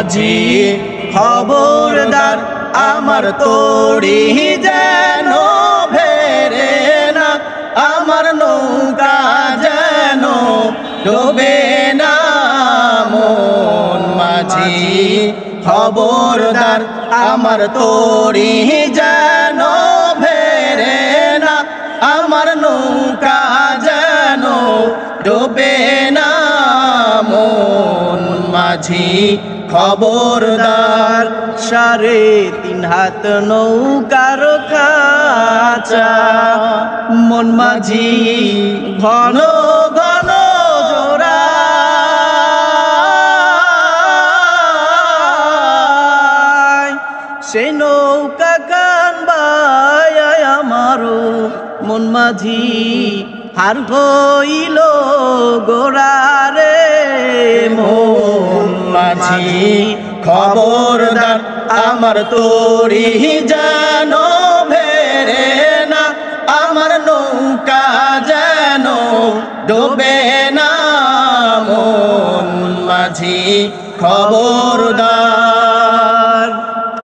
মাঝি খবরদার আমার তরি যেন ভেরে না, আমার নৌকা যেন ডোবে না। মন মাঝি খবরদার আমার তরি যেন ভেরে না, আমার নৌকা যেন ডোবে না। মন মাঝি খবরদার 3.5 হাত নৌকার খাঁচা, মন মাঝি ঘন ঘন জোড়া, সে নৌকা কানবায় আমারও মন মাঝি হার হইল গোরা রে। মন মাঝি খবরদার আমার তরি যেন ভেরে না, আমার নৌকা যেন ডোবে না। মন মাঝি খবরদার।